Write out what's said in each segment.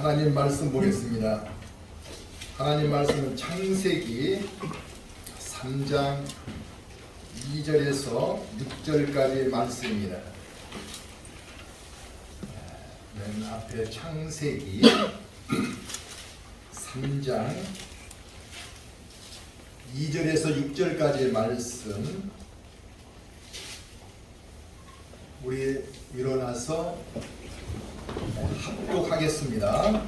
하나님 말씀 보겠습니다. 하나님 말씀은 창세기 3장 2절에서 6절까지의 말씀입니다. 맨 앞에 창세기 3장 2절에서 6절까지의 말씀, 우리 일어나서 합독하겠습니다.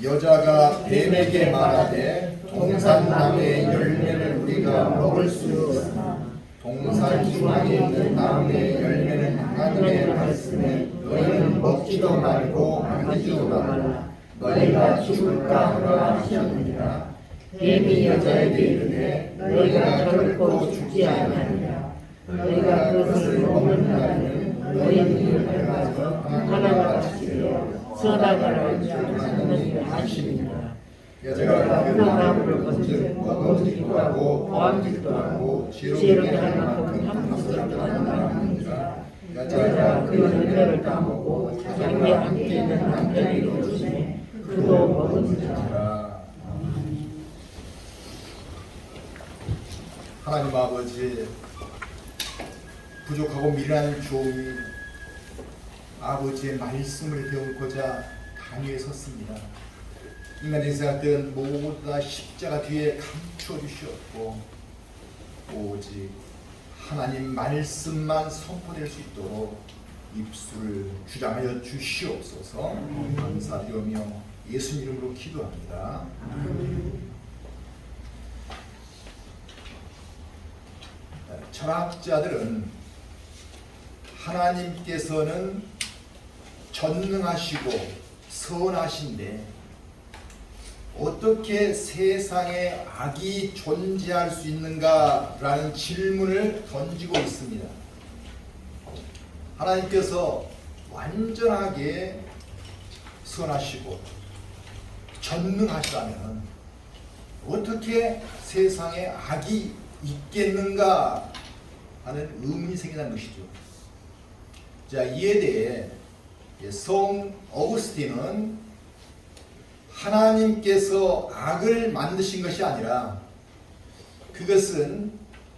여자가 뱀에게 말하되 동산나무의 열매를 우리가 먹을 수 있으나 동산 중앙에 있는 나무의 열매는 하나님의 말씀에 너희는 먹지도 말고 만지지도 말라 너희가 죽을까 하라 하셨느니라. 뱀이 여자에게 이르되 너희가 결코 죽지 아니하리라. 너희가 그것을 먹는 날에는 너희는 닮아서 하나님과 같이 되어 선악을 알지 하나님의 아심이니라. 여자가 그 나무를 먹음직도 하고 보암직도 하고 지혜롭게 할 만큼 탐스럽게 하는 나무니라. 여자가 그 열매를 따먹고 자기와 함께 있는 남편에게 주매 그도 먹음직하라. 하나님 아버지, 부족하고 미련한 종이 아버지의 말씀을 배우고자 강의에 섰습니다. 인간의 생각들은 모두 다 십자가 뒤에 감추어 주시었고 오직 하나님 말씀만 선포될 수 있도록 입술을 주장하여 주시옵소서. 감사드리며 예수님 이름으로 기도합니다. 철학자들은 하나님께서는 전능하시고 선하신데 어떻게 세상에 악이 존재할 수 있는가라는 질문을 던지고 있습니다. 하나님께서 완전하게 선하시고 전능하시다면 어떻게 세상에 악이 있겠는가 하는 의문이 생긴다는 것이죠. 자, 이에 대해 성 어거스틴은 하나님께서 악을 만드신 것이 아니라 그것은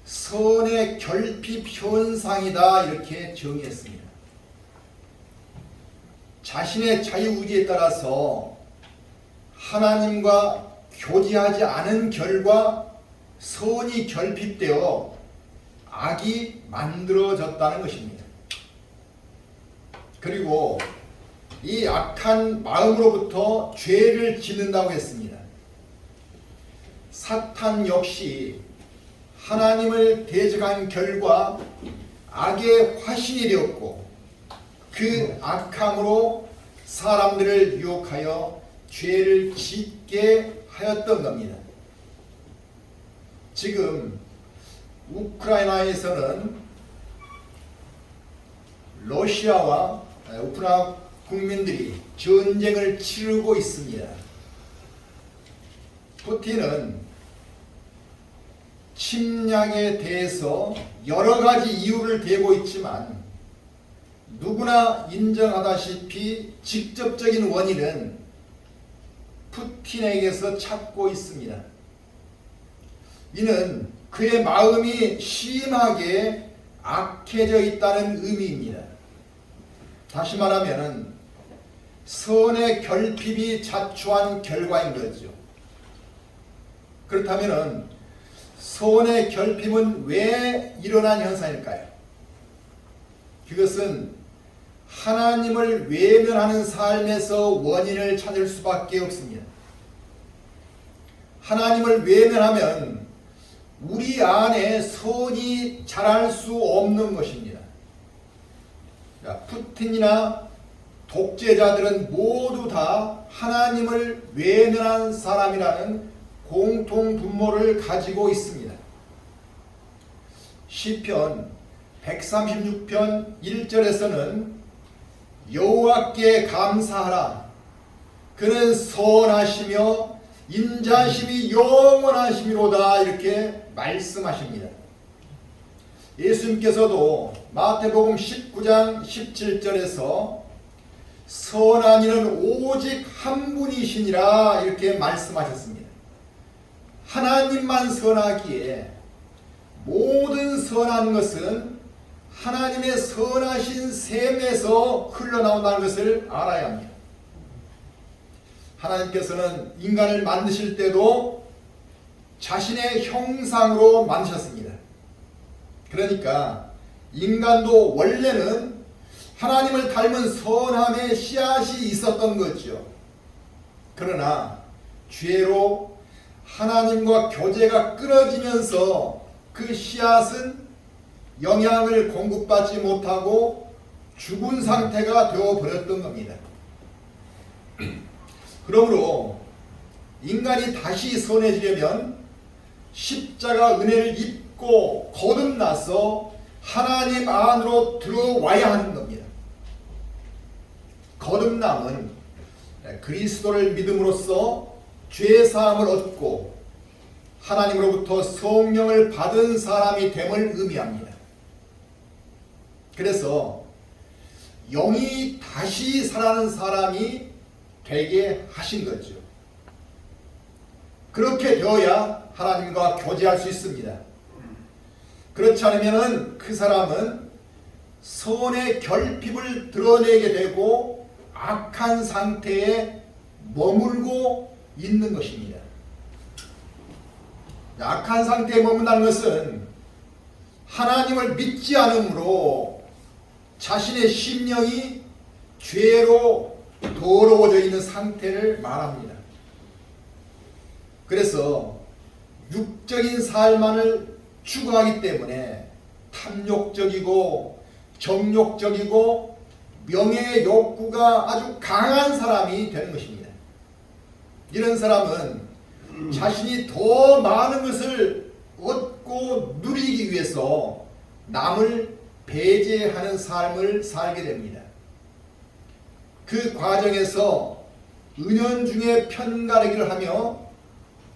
선의 결핍 현상이다 이렇게 정의했습니다. 자신의 자유의지에 따라서 하나님과 교제하지 않은 결과 선이 결핍되어 악이 만들어졌다는 것입니다. 그리고 이 악한 마음으로부터 죄를 짓는다고 했습니다. 사탄 역시 하나님을 대적한 결과 악의 화신이 되었고 그 악함으로 사람들을 유혹하여 죄를 짓게 하였던 겁니다. 지금 우크라이나에서는 러시아와 우크라이나 국민들이 전쟁을 치르고 있습니다. 푸틴은 침략에 대해서 여러 가지 이유를 대고 있지만 누구나 인정하다시피 직접적인 원인은 푸틴에게서 찾고 있습니다. 이는 그의 마음이 심하게 악해져 있다는 의미입니다. 다시 말하면 선의 결핍이 자초한 결과인 거죠. 그렇다면 선의 결핍은 왜 일어난 현상일까요? 그것은 하나님을 외면하는 삶에서 원인을 찾을 수밖에 없습니다. 하나님을 외면하면 우리 안에 선이 자랄 수 없는 것입니다. 푸틴이나 독재자들은 모두 다 하나님을 외면한 사람이라는 공통 분모를 가지고 있습니다. 시편 136편 1절에서는 여호와께 감사하라. 그는 선하시며 인자심이 영원하심이로다 이렇게 말씀하십니다. 예수님께서도 마태복음 19장 17절에서 선한 이는 오직 한 분이시니라 이렇게 말씀하셨습니다. 하나님만 선하기에 모든 선한 것은 하나님의 선하신 셈에서 흘러나온다는 것을 알아야 합니다. 하나님께서는 인간을 만드실 때도 자신의 형상으로 만드셨습니다. 그러니까 인간도 원래는 하나님을 닮은 선함의 씨앗이 있었던 거죠. 그러나 죄로 하나님과 교제가 끊어지면서 그 씨앗은 영향을 공급받지 못하고 죽은 상태가 되어버렸던 겁니다. 그러므로 인간이 다시 선해지려면 십자가 은혜를 입고 거듭나서 하나님 안으로 들어와야 하는 겁니다. 거듭남은 그리스도를 믿음으로써 죄사함을 얻고 하나님으로부터 성령을 받은 사람이 됨을 의미합니다. 그래서 영이 다시 살아나는 사람이 되게 하신 거죠. 그렇게 되어야 하나님과 교제할 수 있습니다. 그렇지 않으면 그 사람은 선의 결핍을 드러내게 되고 악한 상태에 머물고 있는 것입니다. 악한 상태에 머문다는 것은 하나님을 믿지 않으므로 자신의 심령이 죄로 더러워져 있는 상태를 말합니다. 그래서 육적인 삶만을 추구하기 때문에 탐욕적이고 정욕적이고 명예의 욕구가 아주 강한 사람이 되는 것입니다. 이런 사람은 자신이 더 많은 것을 얻고 누리기 위해서 남을 배제하는 삶을 살게 됩니다. 그 과정에서 은연중에 편가르기를 하며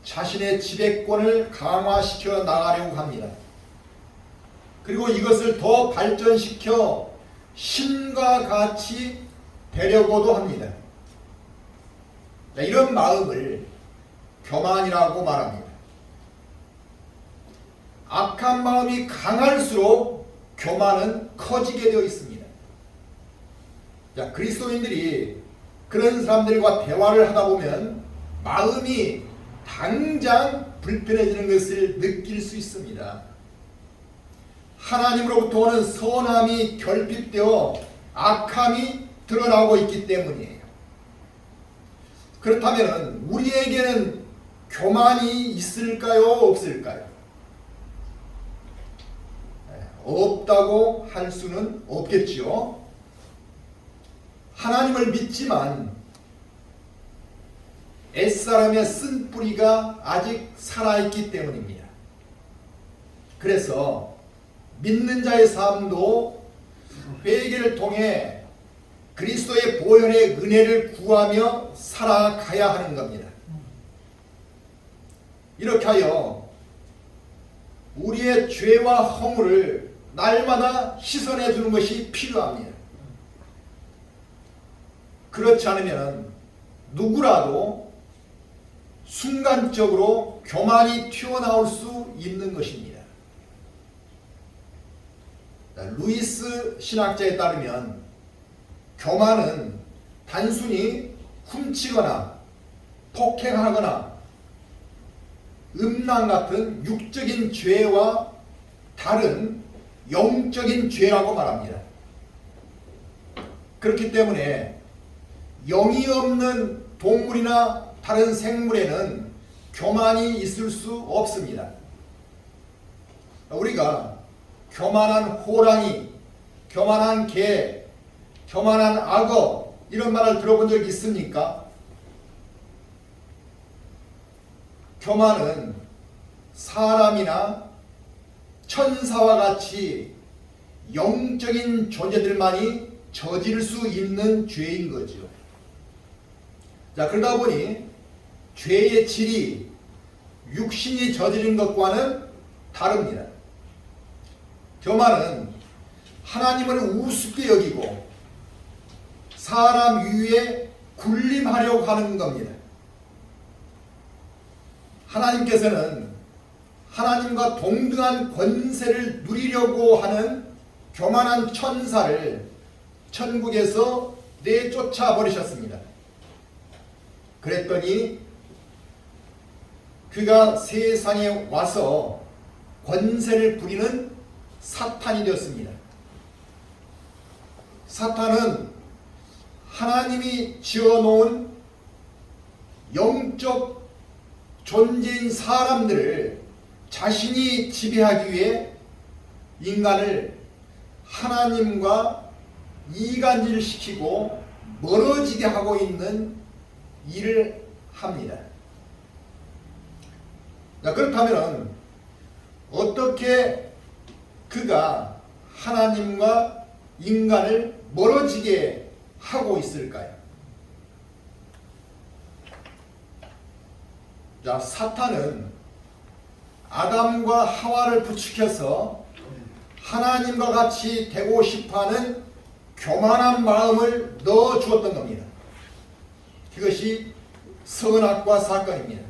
자신의 지배권을 강화시켜 나가려고 합니다. 그리고 이것을 더 발전시켜 신과 같이 되려고도 합니다. 이런 마음을 교만이라고 말합니다. 악한 마음이 강할수록 교만은 커지게 되어 있습니다. 그리스도인들이 그런 사람들과 대화를 하다 보면 마음이 당장 불편해지는 것을 느낄 수 있습니다. 하나님으로부터 오는 선함이 결핍되어 악함이 드러나고 있기 때문이에요. 그렇다면 우리에게는 교만이 있을까요? 없을까요? 없다고 할 수는 없겠지요. 하나님을 믿지만 옛사람의 쓴뿌리가 아직 살아있기 때문입니다. 그래서 믿는 자의 삶도 회개를 통해 그리스도의 보혈의 은혜를 구하며 살아가야 하는 겁니다. 이렇게 하여 우리의 죄와 허물을 날마다 씻어내 주는 것이 필요합니다. 그렇지 않으면 누구라도 순간적으로 교만이 튀어나올 수 있는 것입니다. 루이스 신학자에 따르면 교만은 단순히 훔치거나 폭행하거나 음란 같은 육적인 죄와 다른 영적인 죄라고 말합니다. 그렇기 때문에 영이 없는 동물이나 다른 생물에는 교만이 있을 수 없습니다. 우리가 교만한 호랑이, 교만한 개, 교만한 악어 이런 말을 들어본 적 있습니까? 교만은 사람이나 천사와 같이 영적인 존재들만이 저지를 수 있는 죄인 거죠. 그러다 보니 죄의 질이 육신이 저지른 것과는 다릅니다. 교만은 하나님을 우습게 여기고 사람 위에 군림하려고 하는 겁니다. 하나님께서는 하나님과 동등한 권세를 누리려고 하는 교만한 천사를 천국에서 내쫓아 버리셨습니다. 그랬더니 그가 세상에 와서 권세를 부리는 사탄이 되었습니다. 사탄은 하나님이 지어놓은 영적 존재인 사람들을 자신이 지배하기 위해 인간을 하나님과 이간질시키고 멀어지게 하고 있는 일을 합니다. 그렇다면 어떻게 그가 하나님과 인간을 멀어지게 하고 있을까요? 자, 사탄은 아담과 하와를 부추겨서 하나님과 같이 되고 싶어하는 교만한 마음을 넣어 주었던 겁니다. 그것이 선악과 사건입니다.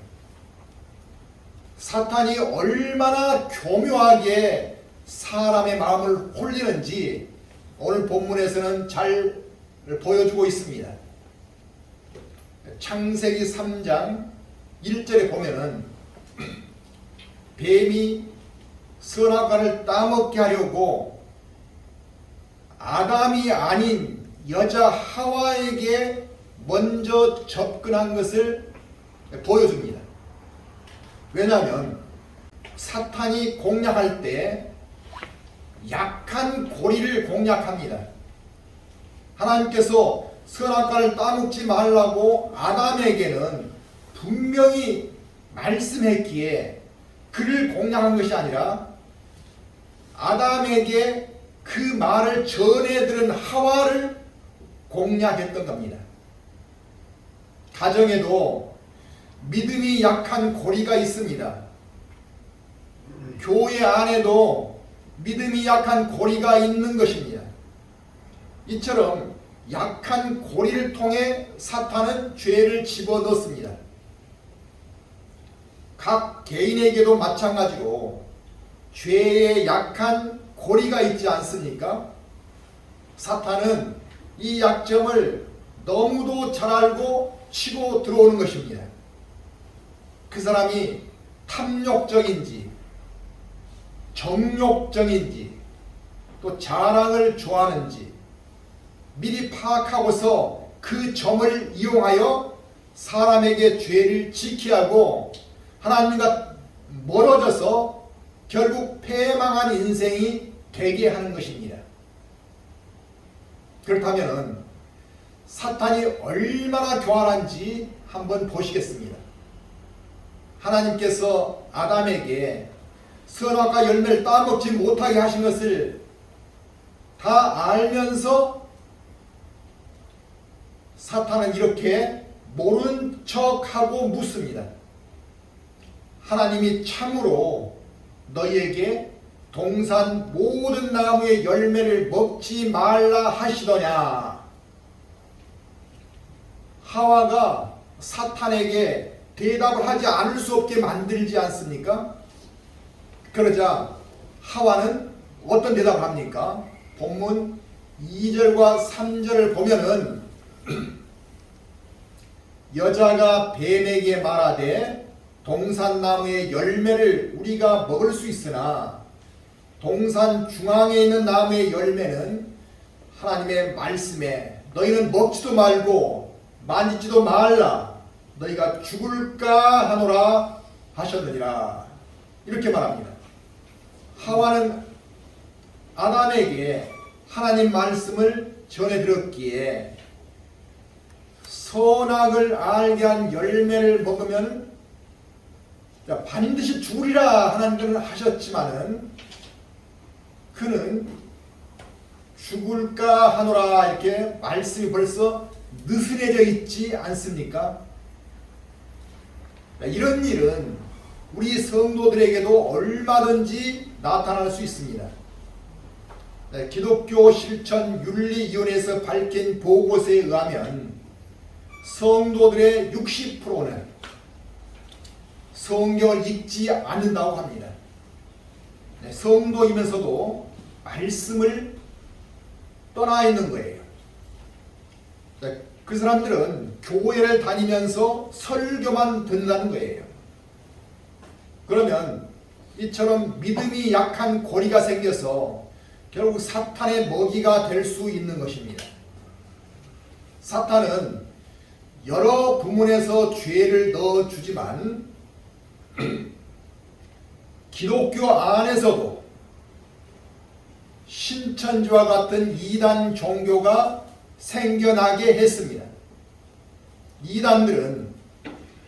사탄이 얼마나 교묘하게 사람의 마음을 홀리는지 오늘 본문에서는 잘 보여주고 있습니다. 창세기 3장 1절에 보면은 뱀이 선악과를 따먹게 하려고 아담이 아닌 여자 하와에게 먼저 접근한 것을 보여줍니다. 왜냐하면 사탄이 공략할 때 약한 고리를 공략합니다. 하나님께서 선악과를 따먹지 말라고 아담에게는 분명히 말씀했기에 그를 공략한 것이 아니라 아담에게 그 말을 전해 들은 하와를 공략했던 겁니다. 가정에도 믿음이 약한 고리가 있습니다. 교회 안에도 믿음이 약한 고리가 있는 것입니다. 이처럼 약한 고리를 통해 사탄은 죄를 집어넣습니다. 각 개인에게도 마찬가지로 죄에 약한 고리가 있지 않습니까? 사탄은 이 약점을 너무도 잘 알고 치고 들어오는 것입니다. 그 사람이 탐욕적인지 정욕적인지 또 자랑을 좋아하는지 미리 파악하고서 그 점을 이용하여 사람에게 죄를 지게 하고 하나님과 멀어져서 결국 패망한 인생이 되게 하는 것입니다. 그렇다면 사탄이 얼마나 교활한지 한번 보시겠습니다. 하나님께서 아담에게 선악과 열매를 따먹지 못하게 하신 것을 다 알면서 사탄은 이렇게 모른 척하고 묻습니다. 하나님이 참으로 너희에게 동산 모든 나무의 열매를 먹지 말라 하시더냐? 하와가 사탄에게 대답을 하지 않을 수 없게 만들지 않습니까? 그러자 하와는 어떤 대답을 합니까? 본문 2절과 3절을 보면은 여자가 뱀에게 말하되 동산나무의 열매를 우리가 먹을 수 있으나 동산 중앙에 있는 나무의 열매는 하나님의 말씀에 너희는 먹지도 말고 만지지도 말라 너희가 죽을까 하노라 하셨느니라 이렇게 말합니다. 하와는 아담에게 하나님 말씀을 전해 들었기에 선악을 알게 한 열매를 먹으면 반드시 죽으리라 하나님께서는 하셨지만은 그는 죽을까 하노라 이렇게 말씀이 벌써 느슨해져 있지 않습니까? 이런 일은 우리 성도들에게도 얼마든지 나타날 수 있습니다. 기독교 실천 윤리위원회에서 밝힌 보고서에 의하면 성도들의 60%는 성경을 읽지 않는다고 합니다. 성도이면서도 말씀을 떠나 있는 거예요. 그 사람들은 교회를 다니면서 설교만 듣는다는 거예요. 그러면 이처럼 믿음이 약한 고리가 생겨서 결국 사탄의 먹이가 될 수 있는 것입니다. 사탄은 여러 부문에서 죄를 넣어주지만 기독교 안에서도 신천지와 같은 이단 종교가 생겨나게 했습니다. 이단들은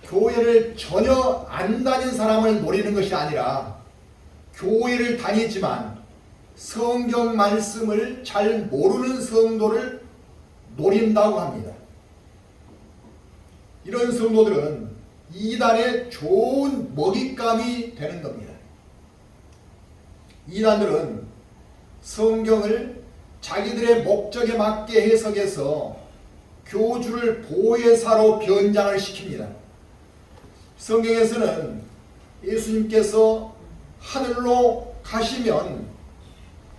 교회를 전혀 안 다닌 사람을 노리는 것이 아니라 교회를 다니지만 성경 말씀을 잘 모르는 성도를 노린다고 합니다. 이런 성도들은 이단의 좋은 먹잇감이 되는 겁니다. 이단들은 성경을 자기들의 목적에 맞게 해석해서 교주를 보혜사로 변장을 시킵니다. 성경에서는 예수님께서 하늘로 가시면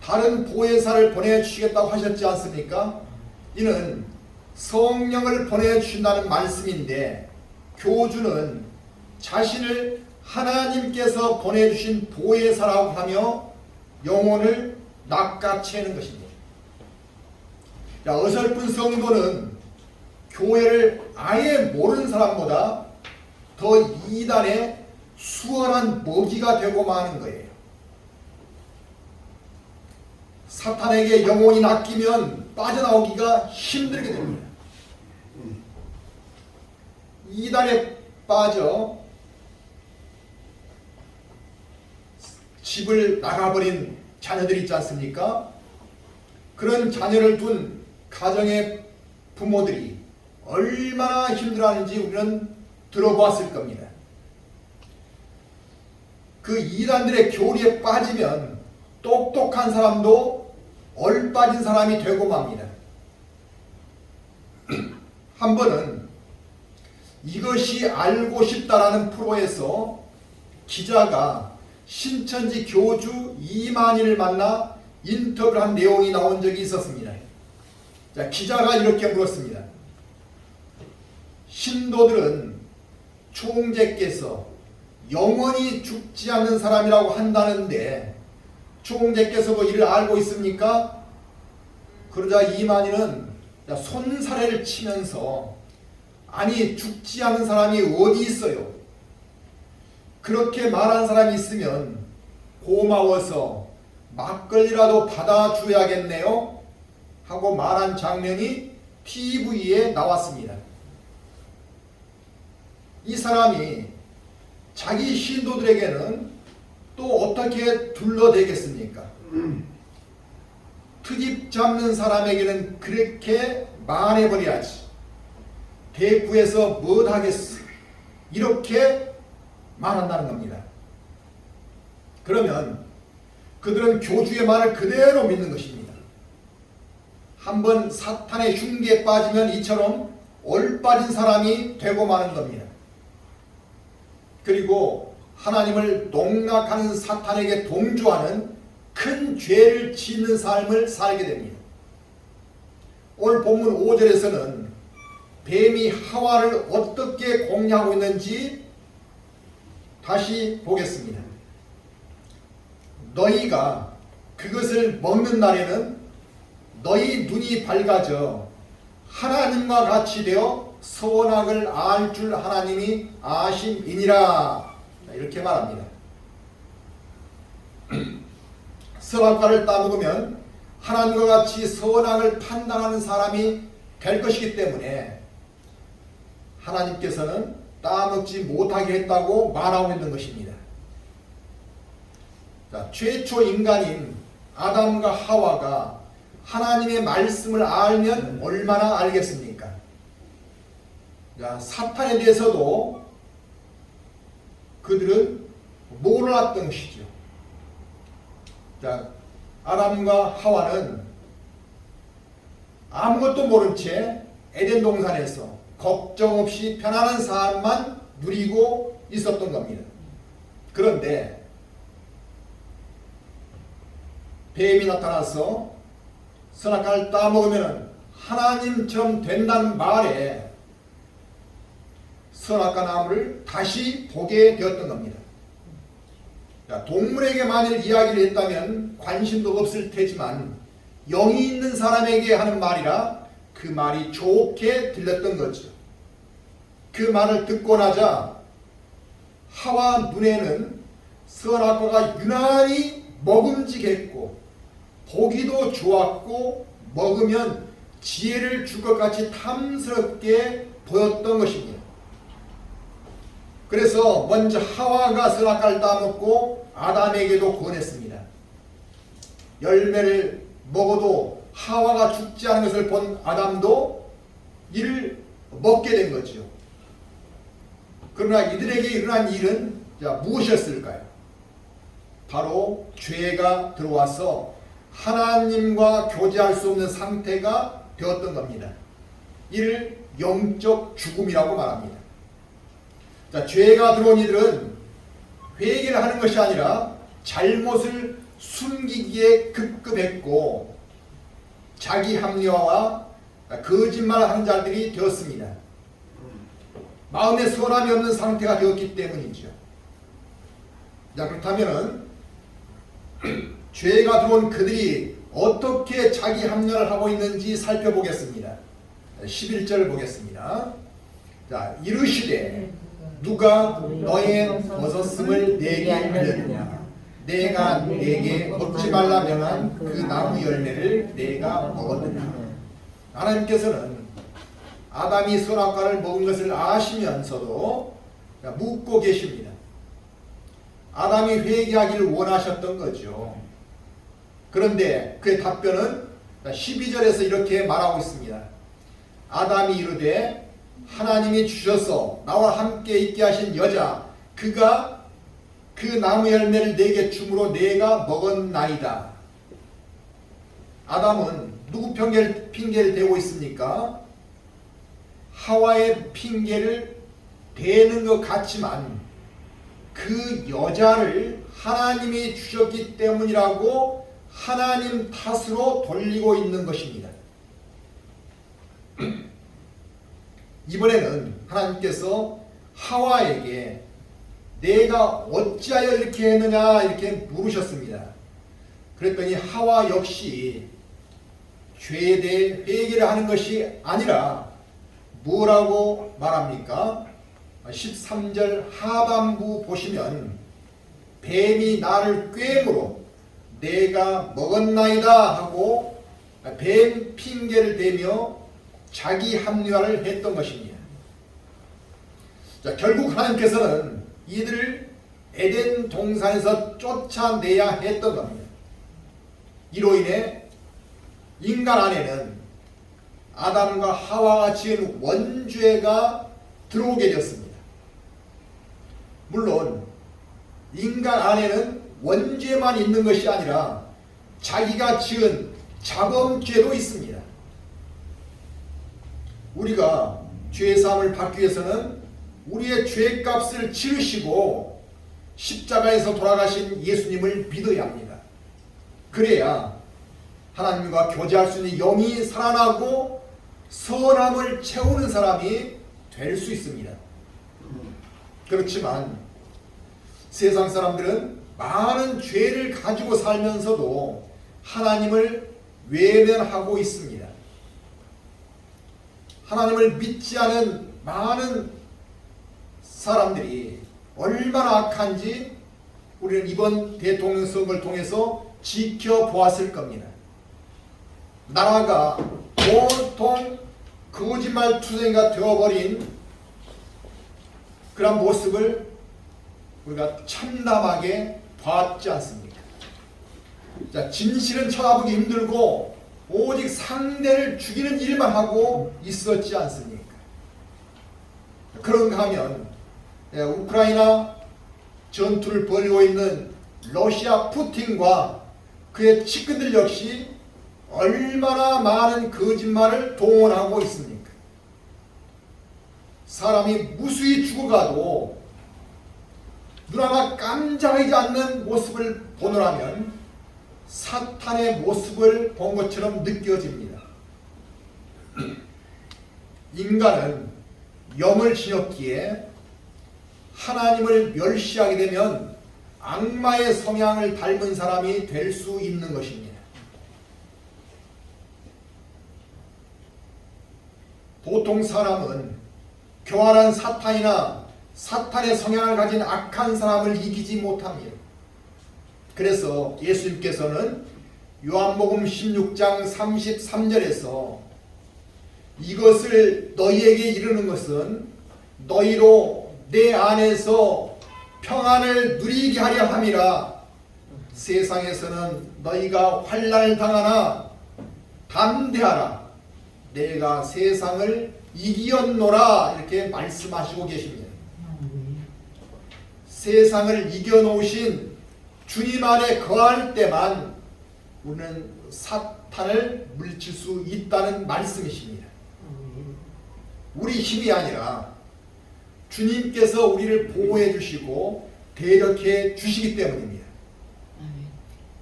다른 보혜사를 보내주시겠다고 하셨지 않습니까? 이는 성령을 보내주신다는 말씀인데 교주는 자신을 하나님께서 보내주신 보혜사라고 하며 영혼을 낚아채는 것입니다. 어설픈 성도는 교회를 아예 모르는 사람보다 더 이단의 수월한 먹이가 되고 마는 거예요. 사탄에게 영혼이 낚이면 빠져나오기가 힘들게 됩니다. 이단에 빠져 집을 나가버린 자녀들이 있지 않습니까? 그런 자녀를 둔 가정의 부모들이 얼마나 힘들어하는지 우리는 들어보았을 겁니다. 그 이단들의 교리에 빠지면 똑똑한 사람도 얼빠진 사람이 되고 맙니다. 한 번은 이것이 알고 싶다라는 프로에서 기자가 신천지 교주 이만희를 만나 인터뷰를 한 내용이 나온 적이 있었습니다. 자, 기자가 이렇게 물었습니다. 신도들은 총재께서 영원히 죽지 않는 사람이라고 한다는데 총재께서도 이를 알고 있습니까? 그러자 이만희는 손사래를 치면서 아니 죽지 않는 사람이 어디 있어요? 그렇게 말한 사람이 있으면 고마워서 막걸리라도 받아줘야겠네요 하고 말한 장면이 TV에 나왔습니다. 이 사람이 자기 신도들에게는 또 어떻게 둘러대겠습니까? 트집 잡는 사람에게는 그렇게 말해버려야지. 대구에서 뭘 하겠어? 이렇게 말한다는 겁니다. 그러면 그들은 교주의 말을 그대로 믿는 것입니다. 한번 사탄의 흉기에 빠지면 이처럼 얼빠진 사람이 되고 마는 겁니다. 그리고 하나님을 농락하는 사탄에게 동조하는 큰 죄를 짓는 삶을 살게 됩니다. 오늘 본문 5절에서는 뱀이 하와를 어떻게 공략하고 있는지 다시 보겠습니다. 너희가 그것을 먹는 날에는 너희 눈이 밝아져 하나님과 같이 되어 선악을 알 줄 하나님이 아심이니라. 이렇게 말합니다. 선악과를 따먹으면 하나님과 같이 선악을 판단하는 사람이 될 것이기 때문에 하나님께서는 따먹지 못하게 했다고 말하고 있는 것입니다. 자, 최초 인간인 아담과 하와가 하나님의 말씀을 알면 얼마나 알겠습니까? 자, 사탄에 대해서도 그들은 몰랐던 것이죠. 자, 아담과 하와는 아무것도 모른 채 에덴 동산에서 걱정 없이 편안한 삶만 누리고 있었던 겁니다. 그런데 뱀이 나타나서 선악과를 따먹으면 하나님처럼 된다는 말에 선악과 나무를 다시 보게 되었던 겁니다. 동물에게 만일 이야기를 했다면 관심도 없을 테지만 영이 있는 사람에게 하는 말이라 그 말이 좋게 들렸던 거죠. 그 말을 듣고 나자 하와 눈에는 선악과가 유난히 먹음직했고 보기도 좋았고 먹으면 지혜를 줄 것 같이 탐스럽게 보였던 것입니다. 그래서 먼저 하와가 선악과를 따먹고 아담에게도 권했습니다. 열매를 먹어도 하와가 죽지 않은 것을 본 아담도 이를 먹게 된 거죠. 그러나 이들에게 일어난 일은 무엇이었을까요? 바로 죄가 들어와서 하나님과 교제할 수 없는 상태가 되었던 겁니다. 이를 영적 죽음이라고 말합니다. 죄가 들어온 이들은 회개를 하는 것이 아니라 잘못을 숨기기에 급급했고 자기 합리화와 거짓말하는 자들이 되었습니다. 마음에 선함이 없는 상태가 되었기 때문이죠. 그렇다면 죄가 들어온 그들이 어떻게 자기 합리화를 하고 있는지 살펴보겠습니다. 11절 보겠습니다. 이르시되 누가 너의 벗었음을 내게 알렸느냐? 내가 내게 먹지 말라 명한 그 나무 열매를 내가 먹었느냐? 하나님께서는 아담이 선악과를 먹은 것을 아시면서도 묻고 계십니다. 아담이 회개하기를 원하셨던 거죠. 그런데 그의 답변은 12절에서 이렇게 말하고 있습니다. 아담이 이르되 하나님이 주셔서 나와 함께 있게 하신 여자 그가 그 나무 열매를 내게 주므로 내가 먹었나이다. 아담은 누구 핑계를 대고 있습니까? 하와의 핑계를 대는 것 같지만 그 여자를 하나님이 주셨기 때문이라고 하나님 탓으로 돌리고 있는 것입니다. 이번에는 하나님께서 하와에게 내가 어찌하여 이렇게 했느냐 이렇게 물으셨습니다. 그랬더니 하와 역시 죄에 대해 회개를 하는 것이 아니라 뭐라고 말합니까? 13절 하반부 보시면 뱀이 나를 꾀므로 내가 먹었나이다 하고 뱀 핑계를 대며 자기 합리화를 했던 것입니다. 결국 하나님께서는 이들을 에덴 동산에서 쫓아내야 했던 겁니다. 이로 인해 인간 안에는 아담과 하와가 지은 원죄가 들어오게 되었습니다. 물론 인간 안에는 원죄만 있는 것이 아니라 자기가 지은 자범죄도 있습니다. 우리가 죄사함을 받기 위해서는 우리의 죄값을 치르시고 십자가에서 돌아가신 예수님을 믿어야 합니다. 그래야 하나님과 교제할 수 있는 영이 살아나고 선함을 채우는 사람이 될 수 있습니다. 그렇지만 세상 사람들은 많은 죄를 가지고 살면서도 하나님을 외면하고 있습니다. 하나님을 믿지 않은 많은 사람들이 얼마나 악한지 우리는 이번 대통령 선거를 통해서 지켜보았을 겁니다. 나라가 온통 거짓말 투쟁이가 되어버린 그런 모습을 우리가 참담하게 봤지 않습니까? 진실은 쳐다보기 힘들고 오직 상대를 죽이는 일만 하고 있었지 않습니까? 그런가 하면 우크라이나 전투를 벌이고 있는 러시아 푸틴과 그의 측근들 역시 얼마나 많은 거짓말을 동원하고 있습니까? 사람이 무수히 죽어가도 눈 하나 깜짝이지 않는 모습을 보느라면 사탄의 모습을 본 것처럼 느껴집니다. 인간은 염을 지녔기에 하나님을 멸시하게 되면 악마의 성향을 닮은 사람이 될 수 있는 것입니다. 보통 사람은 교활한 사탄이나 사탄의 성향을 가진 악한 사람을 이기지 못합니다. 그래서 예수님께서는 요한복음 16장 33절에서 이것을 너희에게 이르는 것은 너희로 내 안에서 평안을 누리게 하려 함이라. 세상에서는 너희가 환난을 당하나 담대하라. 내가 세상을 이기었노라. 이렇게 말씀하시고 계십니다. 세상을 이겨놓으신 주님 안에 거할 때만 우리는 사탄을 물리칠 수 있다는 말씀이십니다. 우리 힘이 아니라 주님께서 우리를 보호해 주시고 대력해 주시기 때문입니다.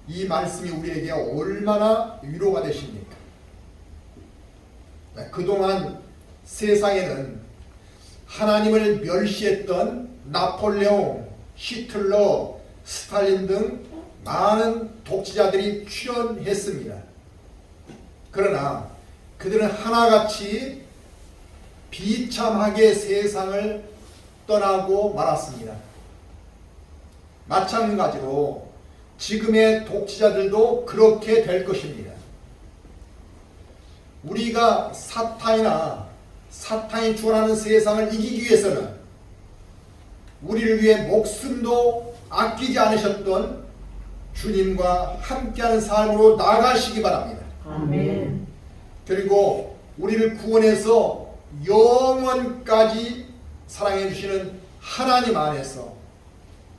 이 말씀이 우리에게 얼마나 위로가 되십니까? 그동안 세상에는 하나님을 멸시했던 나폴레옹, 히틀러, 스탈린 등 많은 독재자들이 출현했습니다. 그러나 그들은 하나같이 비참하게 세상을 떠나고 말았습니다. 마찬가지로 지금의 독재자들도 그렇게 될 것입니다. 우리가 사탄이 주관하는 세상을 이기기 위해서는 우리를 위해 목숨도 아끼지 않으셨던 주님과 함께하는 삶으로 나가시기 바랍니다. 아멘. 그리고 우리를 구원해서 영원까지 사랑해 주시는 하나님 안에서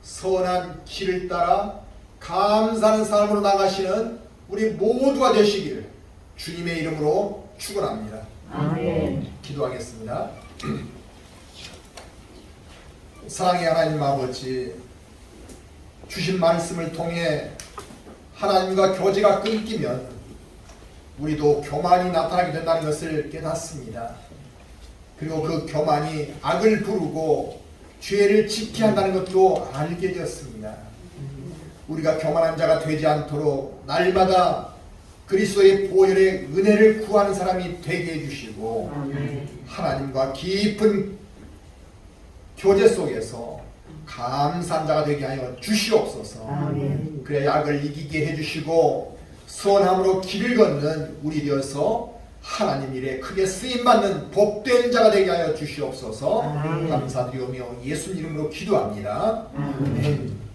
선한 길을 따라 감사하는 삶으로 나가시는 우리 모두가 되시기를 주님의 이름으로 축원합니다. 아멘. 기도하겠습니다. 사랑의 하나님 아버지, 주신 말씀을 통해 하나님과 교제가 끊기면 우리도 교만이 나타나게 된다는 것을 깨닫습니다. 그리고 그 교만이 악을 부르고 죄를 짓게 한다는 것도 알게 되었습니다. 우리가 교만한 자가 되지 않도록 날마다 그리스도의 보혈의 은혜를 구하는 사람이 되게 해주시고 하나님과 깊은 교제 속에서 감사한 자가 되게 하여 주시옵소서. 그래야 악을 이기게 해주시고 선함으로 길을 걷는 우리 되어서 하나님 일에 크게 쓰임받는 복된 자가 되게 하여 주시옵소서. 감사드리오며 예수님 이름으로 기도합니다. 아멘.